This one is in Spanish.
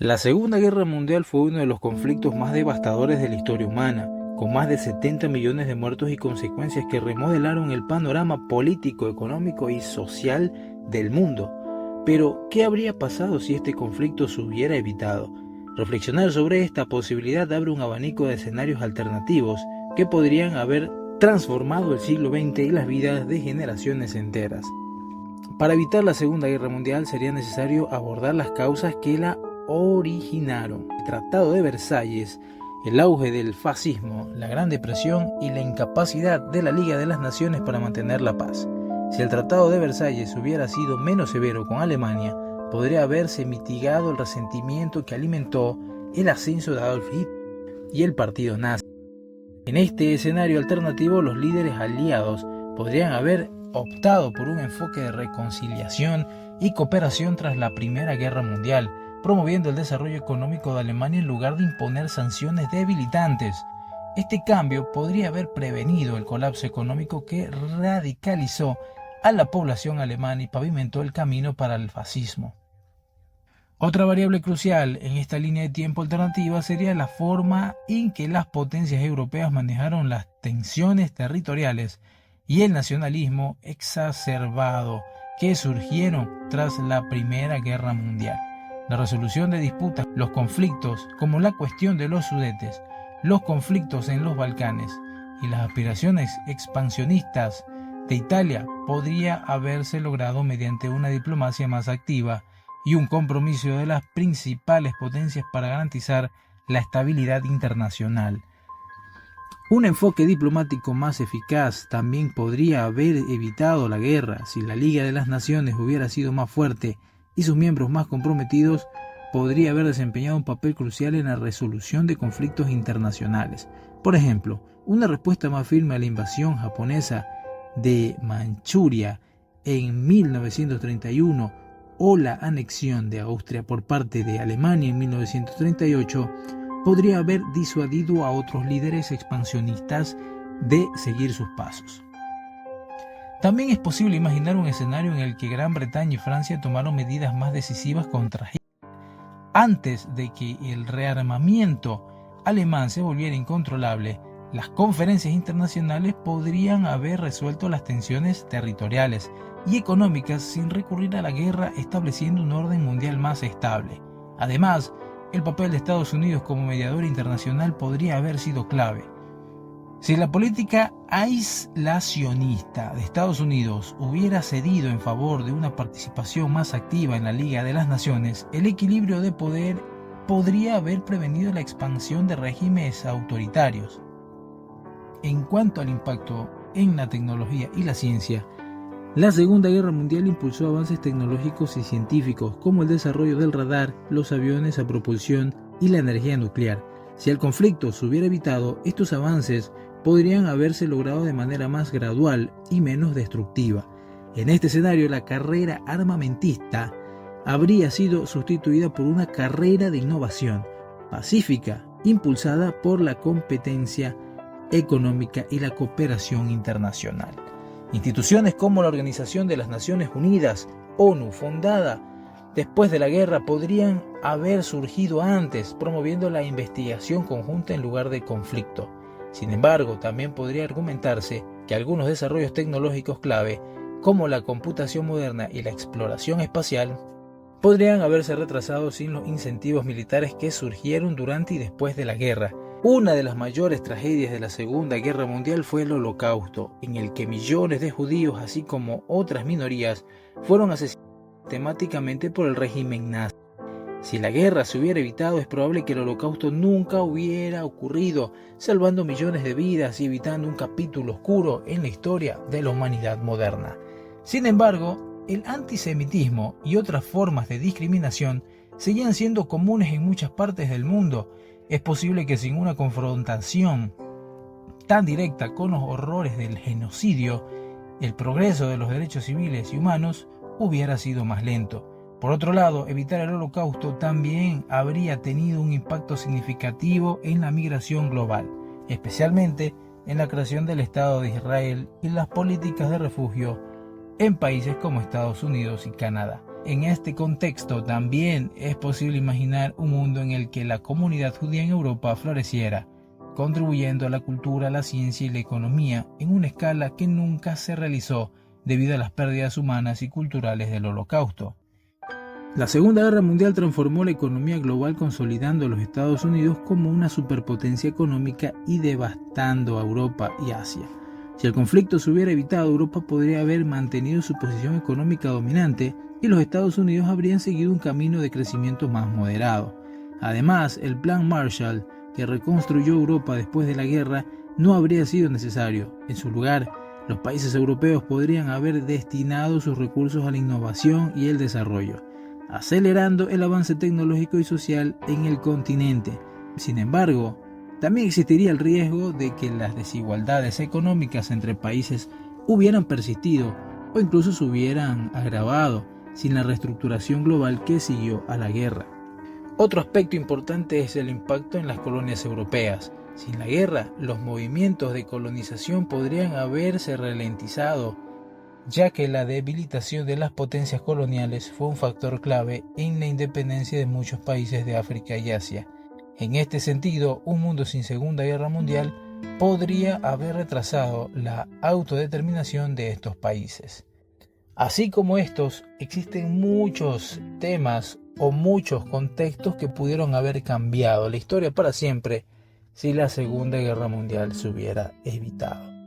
La Segunda Guerra Mundial fue uno de los conflictos más devastadores de la historia humana, con más de 70 millones de muertos y consecuencias que remodelaron el panorama político, económico y social del mundo. Pero, ¿qué habría pasado si este conflicto se hubiera evitado? Reflexionar sobre esta posibilidad abre un abanico de escenarios alternativos que podrían haber transformado el siglo XX y las vidas de generaciones enteras. Para evitar la Segunda Guerra Mundial sería necesario abordar las causas que la originaron. El Tratado de Versalles, el auge del fascismo, la Gran Depresión y la incapacidad de la Liga de las Naciones para mantener la paz. Si el Tratado de Versalles hubiera sido menos severo con Alemania, podría haberse mitigado el resentimiento que alimentó el ascenso de Adolf Hitler y el partido nazi. En este escenario alternativo, los líderes aliados podrían haber optado por un enfoque de reconciliación y cooperación tras la Primera Guerra Mundial, promoviendo el desarrollo económico de Alemania en lugar de imponer sanciones debilitantes. Este cambio podría haber prevenido el colapso económico que radicalizó a la población alemana y pavimentó el camino para el fascismo. Otra variable crucial en esta línea de tiempo alternativa sería la forma en que las potencias europeas manejaron las tensiones territoriales y el nacionalismo exacerbado que surgieron tras la Primera Guerra Mundial. La resolución de disputas, los conflictos como la cuestión de los Sudetes, los conflictos en los Balcanes y las aspiraciones expansionistas de Italia podría haberse logrado mediante una diplomacia más activa y un compromiso de las principales potencias para garantizar la estabilidad internacional. Un enfoque diplomático más eficaz también podría haber evitado la guerra. Si la Liga de las Naciones hubiera sido más fuerte y sus miembros más comprometidos, podría haber desempeñado un papel crucial en la resolución de conflictos internacionales. Por ejemplo, una respuesta más firme a la invasión japonesa de Manchuria en 1931 o la anexión de Austria por parte de Alemania en 1938 podría haber disuadido a otros líderes expansionistas de seguir sus pasos. También es posible imaginar un escenario en el que Gran Bretaña y Francia tomaron medidas más decisivas contra Hitler antes de que el rearmamiento alemán se volviera incontrolable. Las conferencias internacionales podrían haber resuelto las tensiones territoriales y económicas sin recurrir a la guerra, estableciendo un orden mundial más estable. Además, el papel de Estados Unidos como mediador internacional podría haber sido clave. Si la política aislacionista de Estados Unidos hubiera cedido en favor de una participación más activa en la Liga de las Naciones, el equilibrio de poder podría haber prevenido la expansión de regímenes autoritarios. En cuanto al impacto en la tecnología y la ciencia, la Segunda Guerra Mundial impulsó avances tecnológicos y científicos como el desarrollo del radar, los aviones a propulsión y la energía nuclear. Si el conflicto se hubiera evitado, estos avances podrían haberse logrado de manera más gradual y menos destructiva. En este escenario, la carrera armamentista habría sido sustituida por una carrera de innovación pacífica, impulsada por la competencia económica y la cooperación internacional. Instituciones como la Organización de las Naciones Unidas, ONU, fundada después de la guerra, podrían haber surgido antes, promoviendo la investigación conjunta en lugar de conflicto. Sin embargo, también podría argumentarse que algunos desarrollos tecnológicos clave, como la computación moderna y la exploración espacial, podrían haberse retrasado sin los incentivos militares que surgieron durante y después de la guerra. Una de las mayores tragedias de la Segunda Guerra Mundial fue el Holocausto, en el que millones de judíos, así como otras minorías, fueron asesinados sistemáticamente por el régimen nazi. Si la guerra se hubiera evitado, es probable que el Holocausto nunca hubiera ocurrido, salvando millones de vidas y evitando un capítulo oscuro en la historia de la humanidad moderna. Sin embargo, el antisemitismo y otras formas de discriminación seguían siendo comunes en muchas partes del mundo. Es posible que sin una confrontación tan directa con los horrores del genocidio, el progreso de los derechos civiles y humanos hubiera sido más lento. Por otro lado, evitar el Holocausto también habría tenido un impacto significativo en la migración global, especialmente en la creación del Estado de Israel y las políticas de refugio en países como Estados Unidos y Canadá. En este contexto también es posible imaginar un mundo en el que la comunidad judía en Europa floreciera, contribuyendo a la cultura, la ciencia y la economía en una escala que nunca se realizó debido a las pérdidas humanas y culturales del Holocausto. La Segunda Guerra Mundial transformó la economía global, consolidando a los Estados Unidos como una superpotencia económica y devastando a Europa y Asia. Si el conflicto se hubiera evitado, Europa podría haber mantenido su posición económica dominante y los Estados Unidos habrían seguido un camino de crecimiento más moderado. Además, el Plan Marshall, que reconstruyó Europa después de la guerra, no habría sido necesario. En su lugar, los países europeos podrían haber destinado sus recursos a la innovación y el desarrollo, acelerando el avance tecnológico y social en el continente. Sin embargo, también existiría el riesgo de que las desigualdades económicas entre países hubieran persistido o incluso se hubieran agravado sin la reestructuración global que siguió a la guerra. Otro aspecto importante es el impacto en las colonias europeas. Sin la guerra, los movimientos de colonización podrían haberse ralentizado, ya que la debilitación de las potencias coloniales fue un factor clave en la independencia de muchos países de África y Asia. En este sentido, un mundo sin Segunda Guerra Mundial podría haber retrasado la autodeterminación de estos países. Así como estos, existen muchos temas o muchos contextos que pudieron haber cambiado la historia para siempre si la Segunda Guerra Mundial se hubiera evitado.